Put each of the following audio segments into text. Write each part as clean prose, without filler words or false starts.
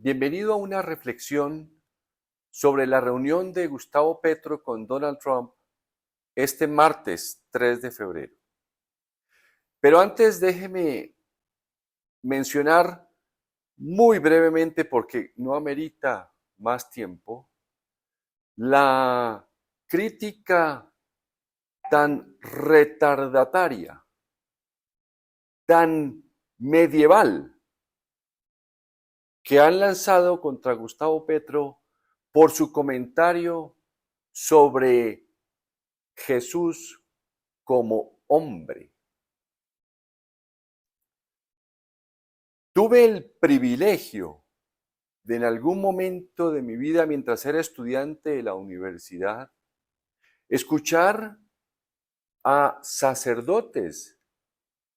Bienvenido a una reflexión sobre la reunión de Gustavo Petro con Donald Trump este martes 3 de febrero. Pero antes déjeme mencionar muy brevemente, porque no amerita más tiempo, la crítica tan retardataria, tan medieval que han lanzado contra Gustavo Petro por su comentario sobre Jesús como hombre. Tuve el privilegio de en algún momento de mi vida, mientras era estudiante de la universidad, escuchar a sacerdotes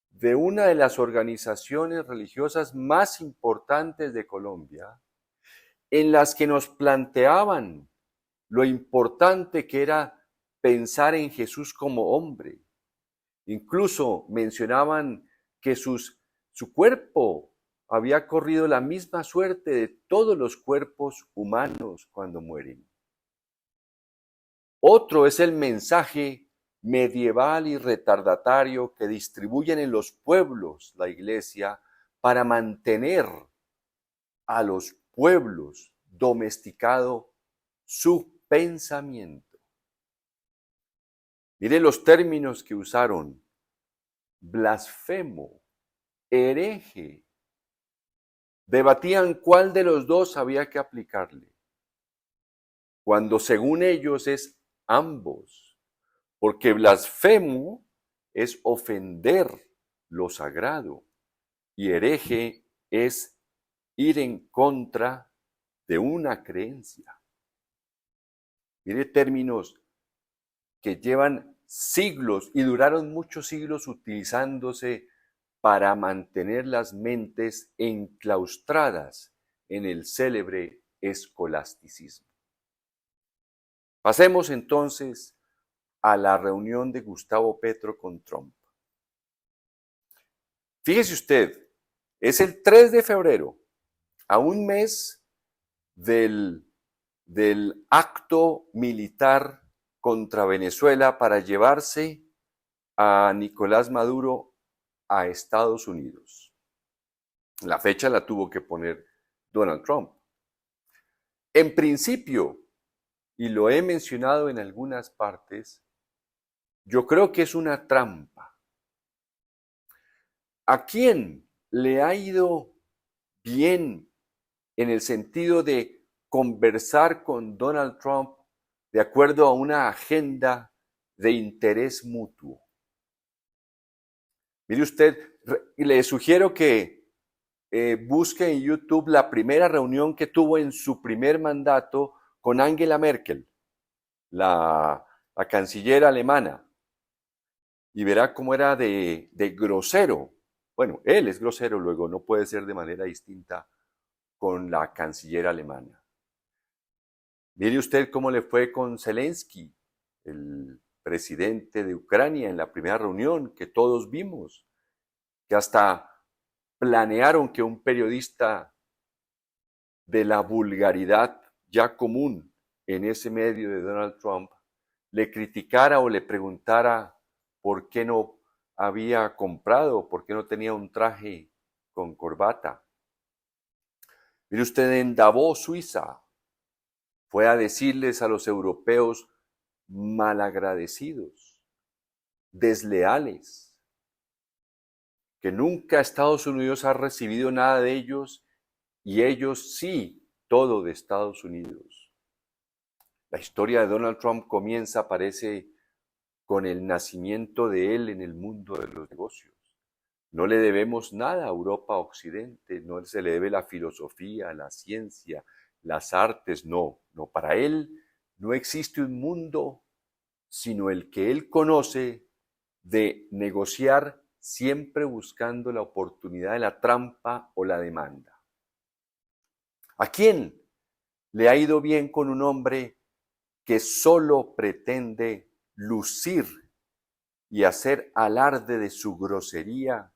de una de las organizaciones religiosas más importantes de Colombia, en las que nos planteaban lo importante que era pensar en Jesús como hombre. Incluso mencionaban que su cuerpo había corrido la misma suerte de todos los cuerpos humanos cuando mueren. Otro es el mensaje medieval y retardatario que distribuyen en los pueblos la Iglesia para mantener a los pueblos domesticado su pensamiento. Miren los términos que usaron: blasfemo, hereje. Debatían cuál de los dos había que aplicarle, cuando según ellos es ambos, porque blasfemo es ofender lo sagrado y hereje es ir en contra de una creencia. Mire términos que llevan siglos y duraron muchos siglos utilizándose para mantener las mentes enclaustradas en el célebre escolasticismo. Pasemos entonces a la reunión de Gustavo Petro con Trump. Fíjese usted, es el 3 de febrero, a un mes del acto militar contra Venezuela para llevarse a Nicolás Maduro a Estados Unidos. La fecha la tuvo que poner Donald Trump. En principio, y lo he mencionado en algunas partes, yo creo que es una trampa. ¿A quién le ha ido bien en el sentido de conversar con Donald Trump de acuerdo a una agenda de interés mutuo? Mire usted, le sugiero que busque en YouTube la primera reunión que tuvo en su primer mandato con Angela Merkel, la canciller alemana, y verá cómo era de grosero. Bueno, él es grosero, luego no puede ser de manera distinta con la canciller alemana. Mire usted cómo le fue con Zelensky, el presidente de Ucrania, en la primera reunión que todos vimos, que hasta planearon que un periodista de la vulgaridad ya común en ese medio de Donald Trump le criticara o le preguntara por qué no había comprado, por qué no tenía un traje con corbata. Mire usted, en Davos, Suiza, fue a decirles a los europeos malagradecidos, desleales, que nunca Estados Unidos ha recibido nada de ellos y ellos sí, todo de Estados Unidos. La historia de Donald Trump comienza, parece, con el nacimiento de él en el mundo de los negocios. No le debemos nada a Europa Occidente, no se le debe la filosofía, la ciencia, las artes, no. Para él no existe un mundo sino el que él conoce de negociar siempre buscando la oportunidad de la trampa o la demanda. ¿A quién le ha ido bien con un hombre que solo pretende lucir y hacer alarde de su grosería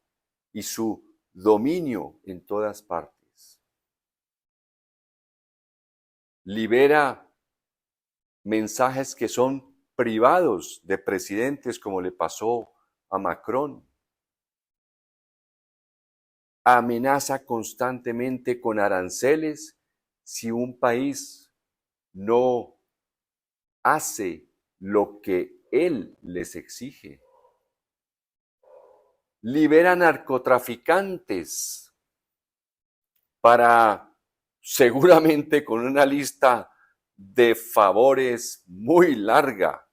y su dominio en todas partes? libera mensajes que son privados de presidentes, como le pasó a Macron. Amenaza constantemente con aranceles si un país no hace lo que él les exige. Libera narcotraficantes para, seguramente con una lista de favores muy larga,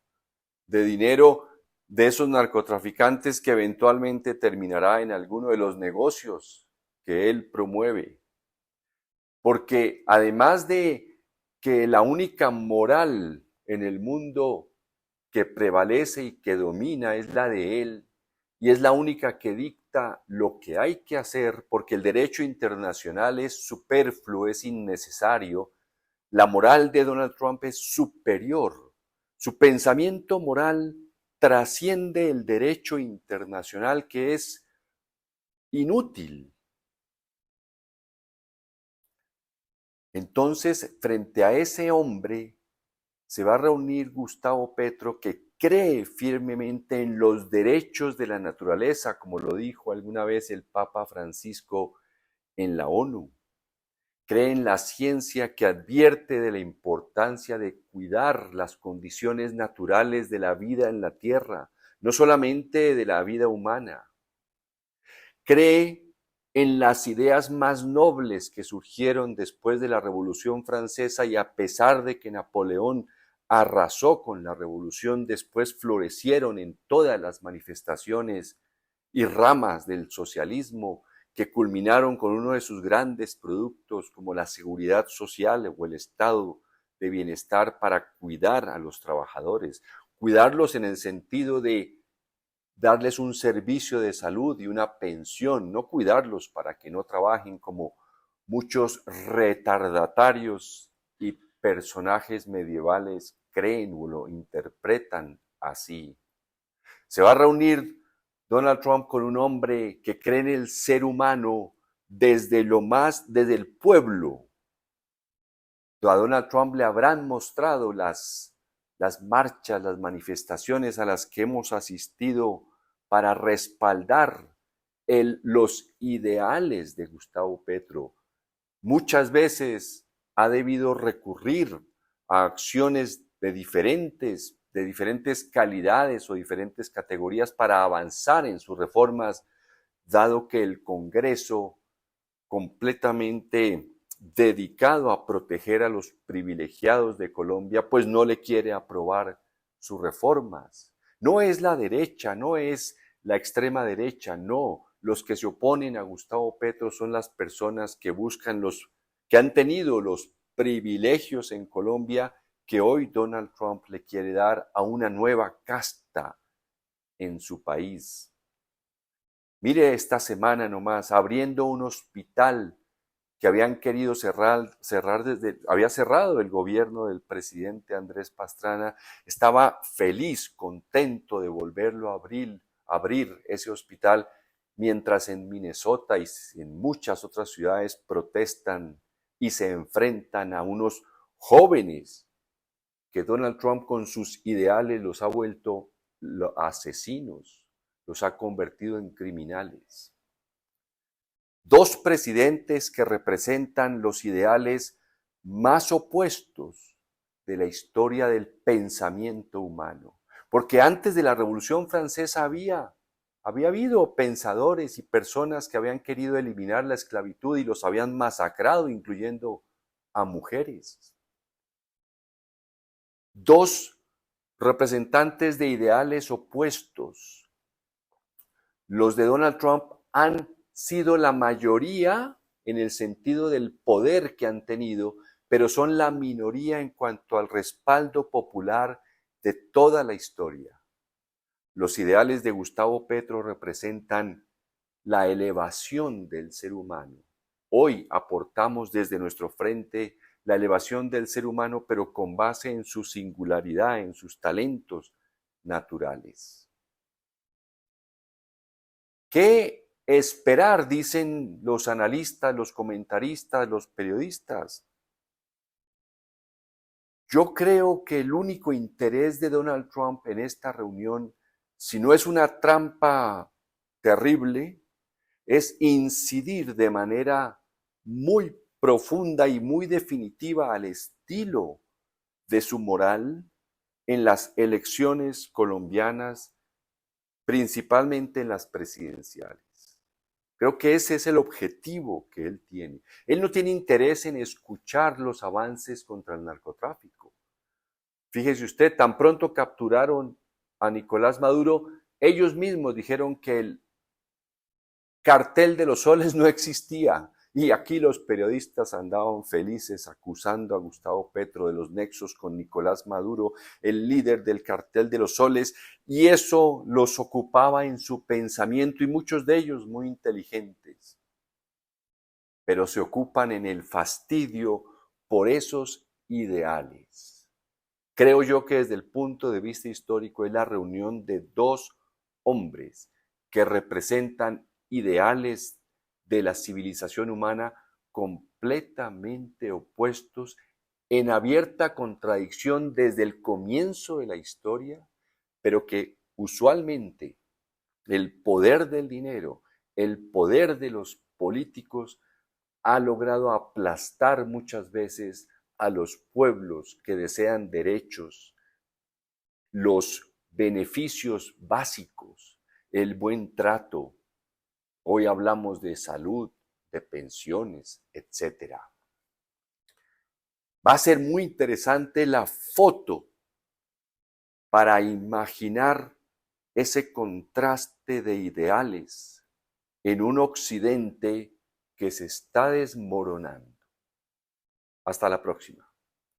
de dinero de esos narcotraficantes que eventualmente terminará en alguno de los negocios que él promueve. Porque además de que la única moral en el mundo que prevalece y que domina es la de él, y es la única que dicta lo que hay que hacer, porque el derecho internacional es superfluo, es innecesario, la moral de Donald Trump es superior. Su pensamiento moral trasciende el derecho internacional, que es inútil. Entonces, frente a ese hombre, se va a reunir Gustavo Petro, que cree firmemente en los derechos de la naturaleza, como lo dijo alguna vez el Papa Francisco en la ONU. Cree en la ciencia que advierte de la importancia de cuidar las condiciones naturales de la vida en la Tierra, no solamente de la vida humana. Cree en las ideas más nobles que surgieron después de la Revolución Francesa, y a pesar de que Napoleón arrasó con la revolución, después florecieron en todas las manifestaciones y ramas del socialismo, que culminaron con uno de sus grandes productos, como la seguridad social o el estado de bienestar para cuidar a los trabajadores, cuidarlos en el sentido de darles un servicio de salud y una pensión, no cuidarlos para que no trabajen como muchos retardatarios y personajes medievales creen o lo interpretan así. Se va a reunir Donald Trump con un hombre que cree en el ser humano desde el pueblo. A Donald Trump le habrán mostrado las marchas, las manifestaciones a las que hemos asistido para respaldar los ideales de Gustavo Petro. Muchas veces ha debido recurrir a acciones de diferentes calidades o diferentes categorías para avanzar en sus reformas, dado que el Congreso, completamente dedicado a proteger a los privilegiados de Colombia, pues no le quiere aprobar sus reformas. No es la derecha, no es la extrema derecha, no. Los que se oponen a Gustavo Petro son las personas que buscan que han tenido los privilegios en Colombia, que hoy Donald Trump le quiere dar a una nueva casta en su país. Mire esta semana nomás, abriendo un hospital que habían querido había cerrado el gobierno del presidente Andrés Pastrana, estaba feliz, contento de volverlo a abrir ese hospital, mientras en Minnesota y en muchas otras ciudades protestan y se enfrentan a unos jóvenes que Donald Trump con sus ideales los ha vuelto asesinos, los ha convertido en criminales. Dos presidentes que representan los ideales más opuestos de la historia del pensamiento humano. Porque antes de la Revolución Francesa había habido pensadores y personas que habían querido eliminar la esclavitud y los habían masacrado, incluyendo a mujeres. Dos representantes de ideales opuestos. Los de Donald Trump han sido la mayoría en el sentido del poder que han tenido, pero son la minoría en cuanto al respaldo popular de toda la historia. Los ideales de Gustavo Petro representan la elevación del ser humano. Hoy aportamos desde nuestro frente la elevación del ser humano, pero con base en su singularidad, en sus talentos naturales. ¿Qué esperar? Dicen los analistas, los comentaristas, los periodistas. Yo creo que el único interés de Donald Trump en esta reunión, si no es una trampa terrible, es incidir de manera muy profunda y muy definitiva al estilo de su moral en las elecciones colombianas, principalmente en las presidenciales. Creo que ese es el objetivo que él tiene. Él no tiene interés en escuchar los avances contra el narcotráfico. Fíjese usted, tan pronto capturaron a Nicolás Maduro, ellos mismos dijeron que el cartel de los soles no existía. Y aquí los periodistas andaban felices acusando a Gustavo Petro de los nexos con Nicolás Maduro, el líder del cartel de los soles, y eso los ocupaba en su pensamiento, y muchos de ellos muy inteligentes, pero se ocupan en el fastidio por esos ideales. Creo yo que desde el punto de vista histórico es la reunión de dos hombres que representan ideales de la civilización humana completamente opuestos, en abierta contradicción desde el comienzo de la historia, pero que usualmente el poder del dinero, el poder de los políticos ha logrado aplastar muchas veces a los pueblos que desean derechos, los beneficios básicos, el buen trato. Hoy hablamos de salud, de pensiones, etcétera. Va a ser muy interesante la foto para imaginar ese contraste de ideales en un occidente que se está desmoronando. Hasta la próxima.